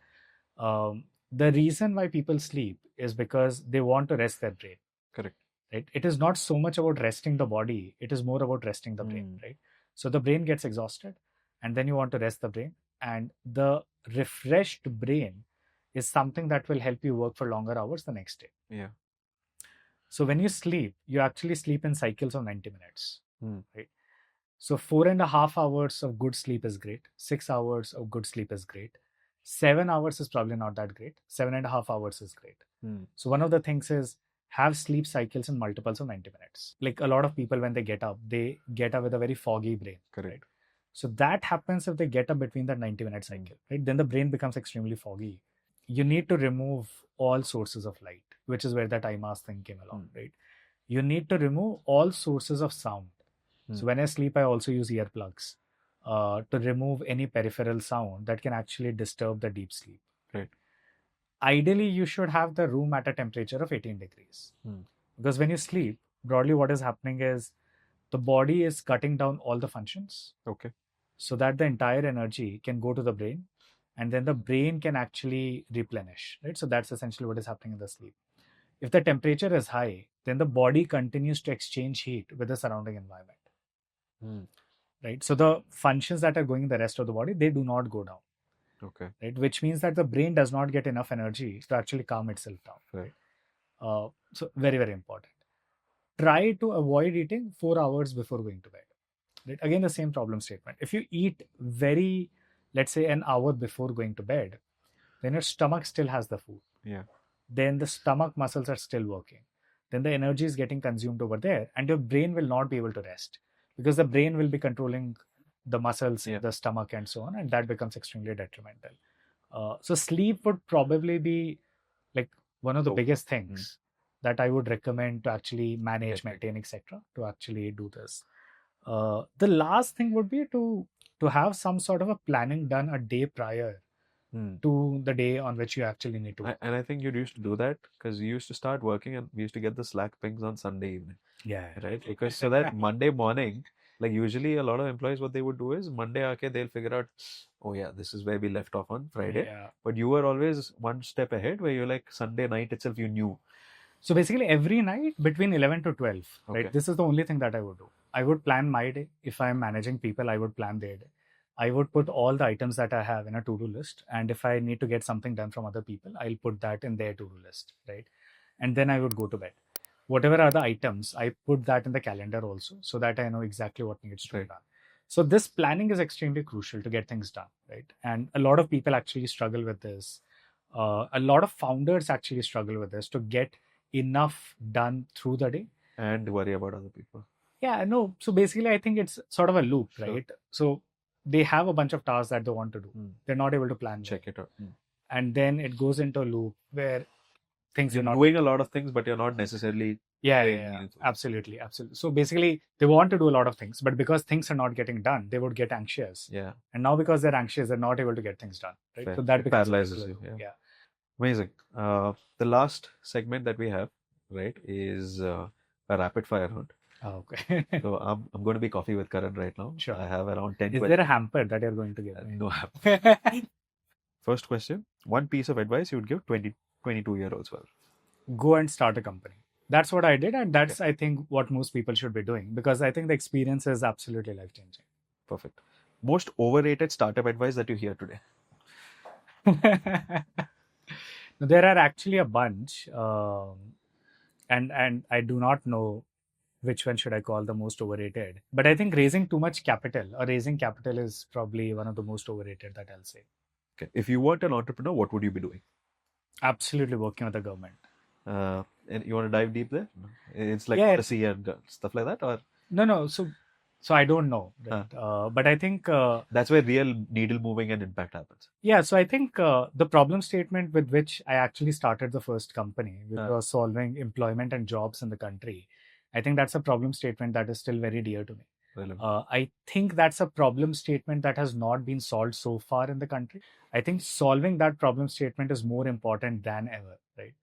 the reason why people sleep is because they want to rest their brain. Correct. Right? It is not so much about resting the body, it is more about resting the brain, right? So the brain gets exhausted, and then you want to rest the brain. And the refreshed brain is something that will help you work for longer hours the next day. Yeah. So when you sleep, you actually sleep in cycles of 90 minutes, Hmm. right? So 4.5 hours of good sleep is great. 6 hours of good sleep is great. 7 hours is probably not that great. 7.5 hours is great. So one of the things is have sleep cycles in multiples of 90 minutes. Like a lot of people, when they get up with a very foggy brain. Correct. Right? So that happens if they get up between that 90-minute cycle, right? Then the brain becomes extremely foggy. You need to remove all sources of light, which is where that eye mask thing came along, right? You need to remove all sources of sound. So when I sleep, I also use earplugs to remove any peripheral sound that can actually disturb the deep sleep. Right. Ideally, you should have the room at a temperature of 18 degrees. Because when you sleep, broadly what is happening is the body is cutting down all the functions. Okay. So that the entire energy can go to the brain, and then the brain can actually replenish, right? So that's essentially what is happening in the sleep. If the temperature is high, then the body continues to exchange heat with the surrounding environment. Right? So the functions that are going in the rest of the body, they do not go down. Okay. Right? Which means that the brain does not get enough energy to actually calm itself down. Right. So very, very important. Try to avoid eating 4 hours before going to bed. Right? Again, the same problem statement. If you eat let's say an hour before going to bed, then your stomach still has the food. Yeah. Then the stomach muscles are still working. Then the energy is getting consumed over there, and your brain will not be able to rest because the brain will be controlling the muscles, the stomach, and so on, and that becomes extremely detrimental. So sleep would probably be like one of the biggest things that I would recommend to actually manage, maintain, etc. to actually do this. The last thing would be to have some sort of a planning done a day prior to the day on which you actually need to work. And I think you used to do that because you used to start working and we used to get the Slack pings on Sunday evening. Yeah. Right? Because so that Monday morning, like usually a lot of employees, what they would do is Monday, okay, they'll figure out, oh yeah, this is where we left off on Friday. Yeah. But you were always one step ahead where you're like Sunday night itself, you knew. So basically every night between 11 to 12, right? This is the only thing that I would do. I would plan my day. If I'm managing people, I would plan their day. I would put all the items that I have in a to-do list. And if I need to get something done from other people, I'll put that in their to-do list, right? And then I would go to bed. Whatever are the items, I put that in the calendar also so that I know exactly what needs to be done. So this planning is extremely crucial to get things done, right? And a lot of people actually struggle with this. A lot of founders actually struggle with this to get enough done through the day. And worry about other people. Yeah, no. So basically, I think it's sort of a loop, right? So they have a bunch of tasks that they want to do. They're not able to plan. Check it out. And then it goes into a loop where things you're not doing a lot of things, but you're not necessarily. Yeah, absolutely. So basically, they want to do a lot of things, but because things are not getting done, they would get anxious. Yeah. And now because they're anxious, they're not able to get things done. Right. Fair. So that paralyzes you. Yeah. Amazing. The last segment that we have, right, is a rapid fire round. Oh, okay. So I'm going to be coffee with Karan right now. Sure. I have around 10 questions. Is there a hamper that you're going to give? No hamper. First question. One piece of advice you would give 22-year-olds. Well, go and start a company. That's what I did, and that's I think what most people should be doing, because I think the experience is absolutely life-changing. Perfect. Most overrated startup advice that you hear today? There are actually a bunch, and I do not know which one should I call the most overrated. But I think raising too much capital or raising capital is probably one of the most overrated that I'll say. Okay. If you weren't an entrepreneur, what would you be doing? Absolutely working with the government. And you want to dive deep there? It's like policy and stuff like that, or no. So I don't know, right? But I think that's where real needle moving and impact happens. Yeah. So I think the problem statement with which I actually started the first company, which was solving employment and jobs in the country, I think that's a problem statement that is still very dear to me. I think that's a problem statement that has not been solved so far in the country. I think solving that problem statement is more important than ever, right?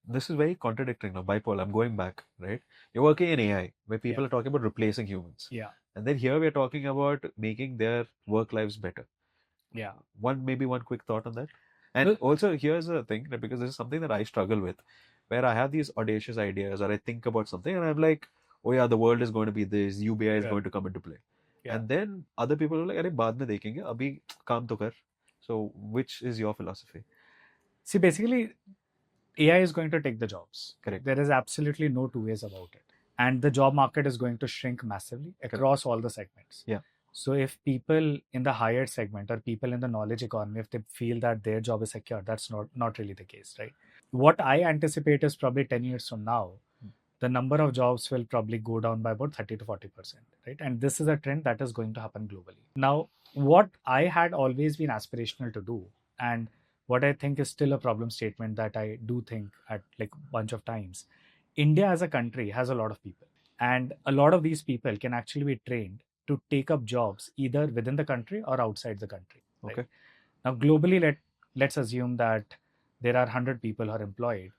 This is very contradictory now, bipolar. I'm going back, right? You're working in AI, where people are talking about replacing humans. Yeah. And then here we're talking about making their work lives better. Yeah. Maybe one quick thought on that. And Well, also, here's the thing, that because this is something that I struggle with, where I have these audacious ideas or I think about something and I'm like, oh yeah, the world is going to be this, UBI is yeah, going to come into play. yeah. And then other people are like, अरे बाद में देखेंगे, अभी काम तो कर. So, which is your philosophy? See, basically, AI is going to take the jobs. Correct. There is absolutely no two ways about it. And the job market is going to shrink massively across all the segments. Yeah. So if people in the hired segment or people in the knowledge economy, if they feel that their job is secure, that's not really the case, right? What I anticipate is probably 10 years from now, the number of jobs will probably go down by about 30 to 40%, right? And this is a trend that is going to happen globally. Now, what I had always been aspirational to do, and what I think is still a problem statement that I do think at like a bunch of times, India as a country has a lot of people, and a lot of these people can actually be trained to take up jobs either within the country or outside the country. Right? Okay. Now, globally, let's assume that there are 100 people who are employed,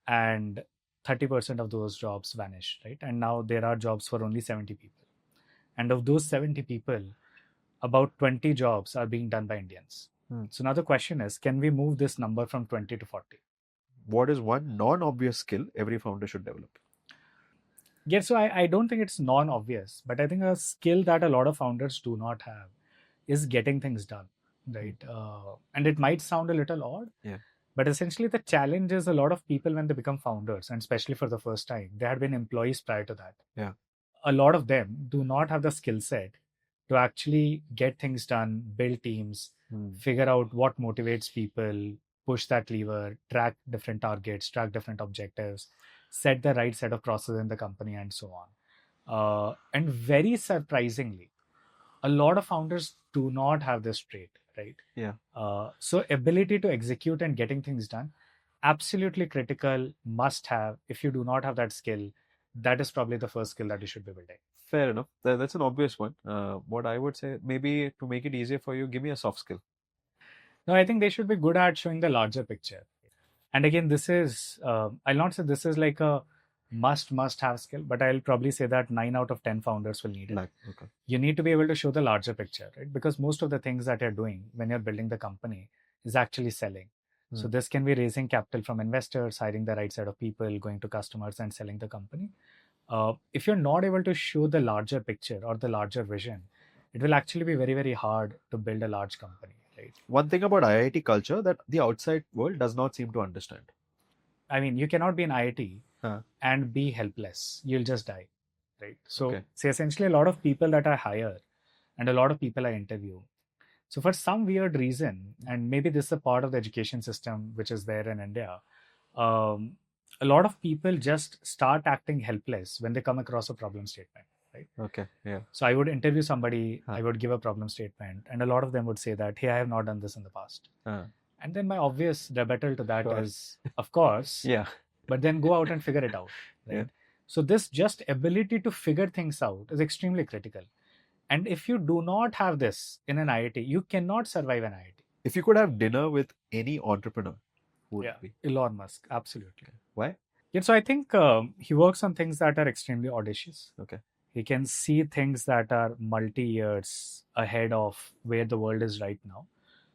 and 30% of those jobs vanish, right? And now there are jobs for only 70 people. And of those 70 people, about 20 jobs are being done by Indians. So now the question is, can we move this number from 20 to 40? What is one non-obvious skill every founder should develop? Yeah, so I don't think it's non-obvious, but I think a skill that a lot of founders do not have is getting things done, right? And it might sound a little odd, Yeah. but essentially the challenge is a lot of people when they become founders, and especially for the first time, they had been employees prior to that. Yeah. A lot of them do not have the skill set to actually get things done, build teams, figure out what motivates people, push that lever, track different targets, track different objectives, set the right set of processes in the company, and so on. And very surprisingly, a lot of founders do not have this trait, right? Yeah. So ability to execute and getting things done, absolutely critical, must have. If you do not have that skill, that is probably the first skill that you should be building. Fair enough. That's an obvious one. What I would say, maybe to make it easier for you, give me a soft skill. No, I think they should be good at showing the larger picture. And again, this is, I'll not say this is like a must have skill, but I'll probably say that 9 out of 10 founders will need it. Okay. You need to be able to show the larger picture, right? Because most of the things that you're doing when you're building the company is actually selling. So this can be raising capital from investors, hiring the right set of people, going to customers and selling the company. If you're not able to show the larger picture or the larger vision, it will actually be very, very hard to build a large company, right? One thing about IIT culture that the outside world does not seem to understand. I mean, you cannot be an IIT and be helpless. You'll just die, right? So, say essentially a lot of people that I hire and a lot of people I interview. So for some weird reason, and maybe this is a part of the education system which is there in India, a lot of people just start acting helpless when they come across a problem statement, right? Okay, yeah. So I would interview somebody, I would give a problem statement, and a lot of them would say that, hey, I have not done this in the past. And then my obvious rebuttal to that is, of course, but then go out and figure it out, right? So this just ability to figure things out is extremely critical. And if you do not have this in an IIT, you cannot survive an IIT. If you could have dinner with any entrepreneur, who would it be? Elon Musk, absolutely. Why? Yeah, so I think he works on things that are extremely audacious. Okay. He can see things that are multi-years ahead of where the world is right now.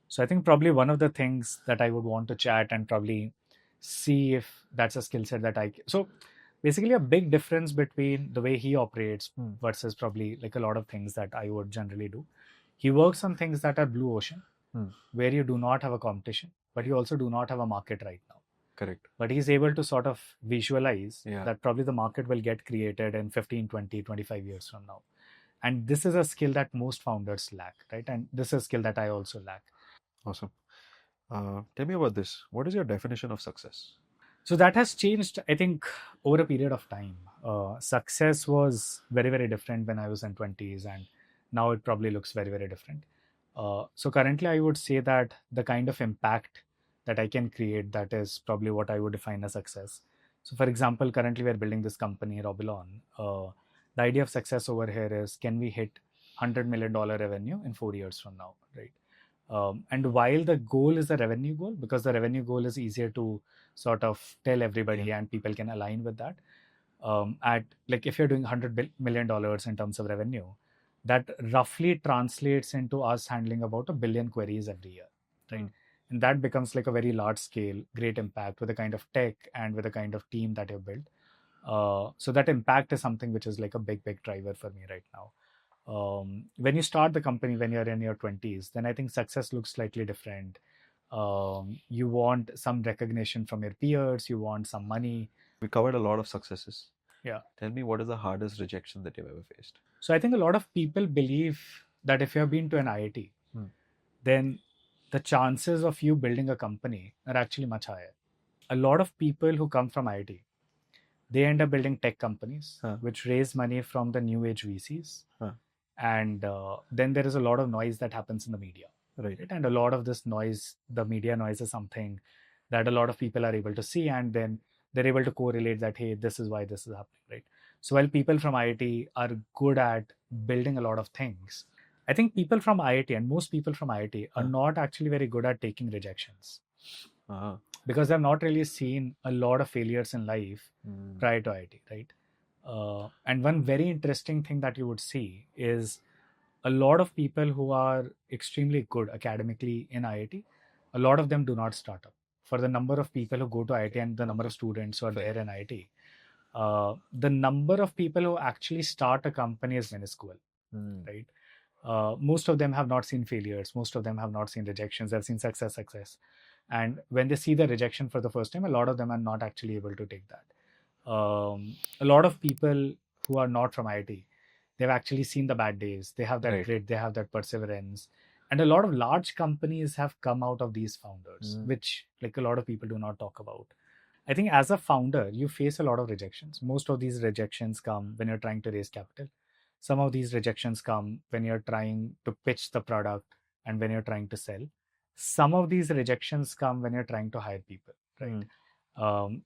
So I think probably one of the things that I would want to chat and probably see if that's a skill set that so basically a big difference between the way he operates versus probably like a lot of things that I would generally do. He works on things that are blue ocean, where you do not have a competition, but you also do not have a market right now. Correct. But he's able to sort of visualize that probably the market will get created in 15, 20, 25 years from now. And this is a skill that most founders lack, right? And this is a skill that I also lack. Awesome. Tell me about this. What is your definition of success? So that has changed, I think, over a period of time. Success was very, very different when I was in 20s, and now it probably looks very, very different. So currently, I would say that the kind of impact that I can create, that is probably what I would define as success. So for example, currently we're building this company, Robylon. The idea of success over here is, can we hit $100 million revenue in 4 years from now, right? And while the goal is a revenue goal, because the revenue goal is easier to sort of tell everybody and people can align with that, at like if you're doing $100 million in terms of revenue, that roughly translates into us handling about 1 billion queries every year, right? And that becomes like a very large scale, great impact with the kind of tech and with the kind of team that you've built. So that impact is something which is like a big driver for me right now. When you start the company when you're in your 20s, then I think success looks slightly different. You want some recognition from your peers, you want some money. We covered a lot of successes. Yeah. Tell me, what is the hardest rejection that you've ever faced? So I think a lot of people believe that if you have been to an IIT, then the chances of you building a company are actually much higher. A lot of people who come from IIT, they end up building tech companies, which raise money from the new age VCs. And then there is a lot of noise that happens in the media. Right. And a lot of this noise, the media noise, is something that a lot of people are able to see, and then they're able to correlate that, hey, this is why this is happening, right? So while people from IIT are good at building a lot of things, I think people from IIT and most people from IIT are not actually very good at taking rejections. Because they've not really seen a lot of failures in life prior to IIT, right? And one very interesting thing that you would see is a lot of people who are extremely good academically in IIT, a lot of them do not start up. For the number of people who go to IIT and the number of students who are there in IIT, the number of people who actually start a company is minuscule, right? Most of them have not seen failures. Most of them have not seen rejections. They've seen success. And when they see the rejection for the first time, a lot of them are not actually able to take that. A lot of people who are not from IIT, they've actually seen the bad days. They have that grit, they have that perseverance. And a lot of large companies have come out of these founders, which like a lot of people do not talk about. I think as a founder, you face a lot of rejections. Most of these rejections come when you're trying to raise capital. Some of these rejections come when you're trying to pitch the product and when you're trying to sell. Some of these rejections come when you're trying to hire people, right?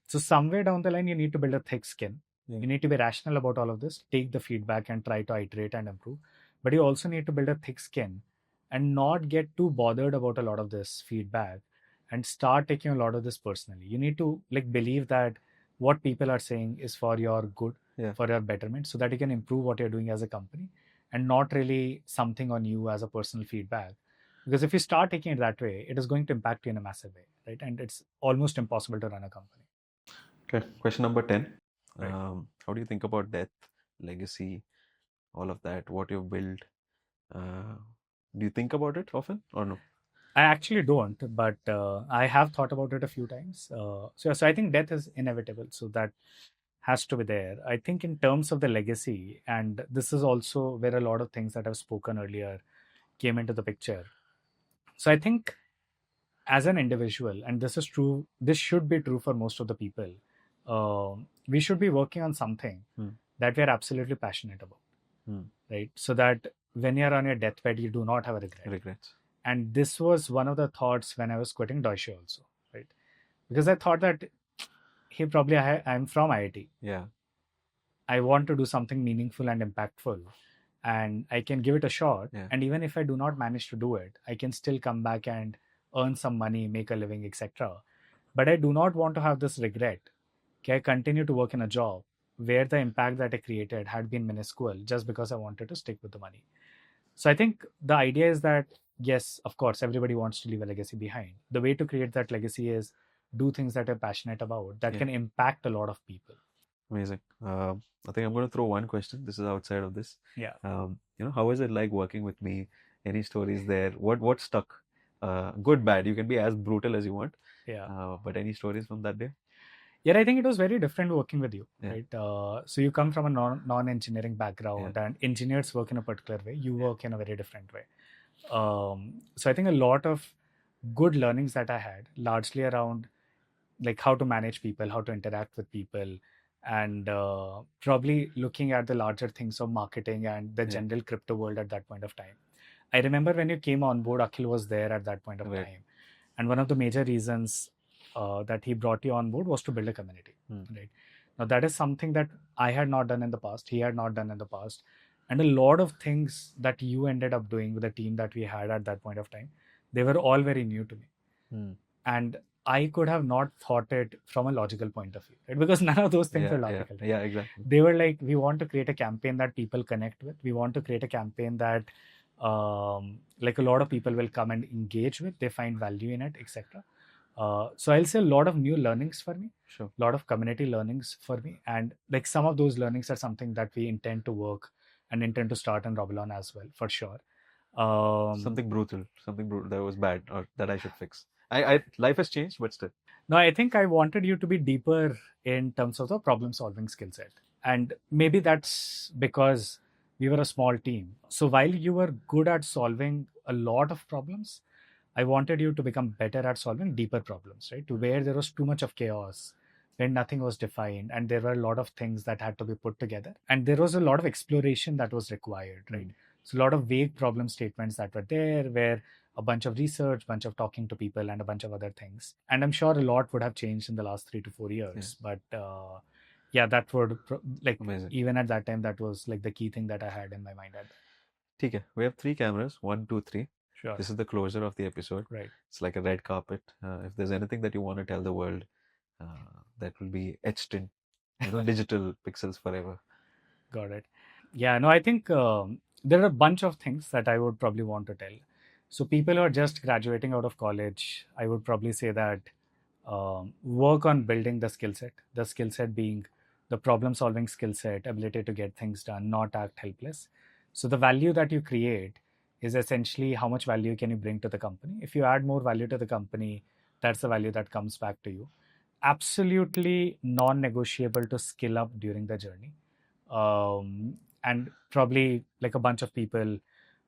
So somewhere down the line, you need to build a thick skin. You need to be rational about all of this, take the feedback and try to iterate and improve. But you also need to build a thick skin and not get too bothered about a lot of this feedback and start taking a lot of this personally. You need to like believe that what people are saying is for your good, for your betterment, so that you can improve what you're doing as a company and not really something on you as a personal feedback. Because if you start taking it that way, it is going to impact you in a massive way, right? And it's almost impossible to run a company. Okay, question number 10. Right. How do you think about death, legacy, all of that, what you've built? Do you think about it often or no? I actually don't, but I have thought about it a few times. So I think death is inevitable. So that has to be there. I think in terms of the legacy, and this is also where a lot of things that I've spoken earlier came into the picture. So I think as an individual, and this is true, this should be true for most of the people, we should be working on something that we are absolutely passionate about, right? So that when you're on your deathbed, you do not have a regrets. And this was one of the thoughts when I was quitting Deutsche also, right? Because I thought that, hey, probably I'm from IIT. Yeah. I want to do something meaningful and impactful, and I can give it a shot. Yeah. And even if I do not manage to do it, I can still come back and earn some money, make a living, etc. But I do not want to have this regret. Okay, I continue to work in a job where the impact that I created had been minuscule just because I wanted to stick with the money. So I think the idea is that, yes, of course, everybody wants to leave a legacy behind. The way to create that legacy is do things that you're passionate about that can impact a lot of people. Amazing. I think I'm going to throw one question. This is outside of this. Yeah. How is it like working with me? Any stories there? What stuck? Good, bad. You can be as brutal as you want. Yeah. But any stories from that day? Yeah, I think it was very different working with you, right? So you come from a non-engineering background, and engineers work in a particular way. You work in a very different way. So I think a lot of good learnings that I had, largely around like how to manage people, how to interact with people, and probably looking at the larger things of marketing and the general crypto world at that point of time. I remember when you came on board, Akhil was there at that point of time. And one of the major reasons that he brought you on board was to build a community, right? Now, that is something that I had not done in the past. He had not done in the past. And a lot of things that you ended up doing with the team that we had at that point of time, they were all very new to me. And I could have not thought it from a logical point of view, right? Because none of those things were logical. Yeah, exactly. They were like, we want to create a campaign that people connect with. We want to create a campaign that like a lot of people will come and engage with, they find value in it, etc. So I'll say a lot of new learnings for me, Sure. a lot of community learnings for me, and like some of those learnings are something that we intend to work and intend to start in Robylon as well, for sure. Something brutal that was bad or that I should fix. Life has changed, but still. No, I think I wanted you to be deeper in terms of the problem solving skill set. And maybe that's because we were a small team. So while you were good at solving a lot of problems, I wanted you to become better at solving deeper problems, right? To where there was too much of chaos, when nothing was defined, and there were a lot of things that had to be put together. And there was a lot of exploration that was required, right? So a lot of vague problem statements that were there, where a bunch of research, bunch of talking to people, and a bunch of other things. And I'm sure a lot would have changed in the last 3 to 4 years. But yeah, that would like Amazing. even at that time, that was like the key thing that I had in my mind. Okay, we have 3 cameras, 1, 2, 3. Sure. This is the closure of the episode. Right. It's like a red carpet. If there's anything that you want to tell the world, that will be etched in, digital pixels forever. Got it. Yeah, no, I think there are a bunch of things that I would probably want to tell. So people who are just graduating out of college, I would probably say that work on building the skill set being the problem solving skill set, ability to get things done, not act helpless. So the value that you create is essentially how much value can you bring to the company. If you add more value to the company, that's the value that comes back to you. Absolutely non-negotiable to skill up during the journey. And probably like a bunch of people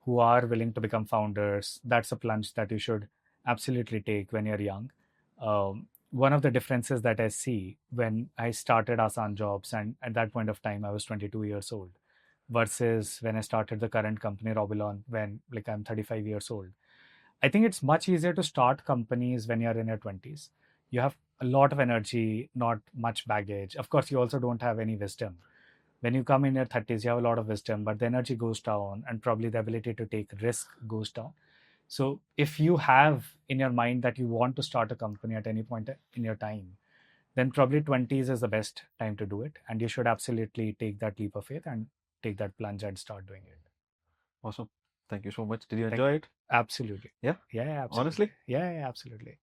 who are willing to become founders, that's a plunge that you should absolutely take when you're young. One of the differences that I see when I started AssanJobs, and at that point of time I was 22 years old, versus when I started the current company Robylon, when like I'm 35 years old. I think it's much easier to start companies when you're in your 20s. You have a lot of energy, not much baggage. Of course, you also don't have any wisdom. When you come in your 30s, you have a lot of wisdom, but the energy goes down and probably the ability to take risk goes down. So if you have in your mind that you want to start a company at any point in your time, then probably 20s is the best time to do it. And you should absolutely take that leap of faith and take that plunge and start doing it. Awesome. Thank you so much. Did you enjoy it? Absolutely. Yeah? Yeah, absolutely. Honestly? Yeah, absolutely.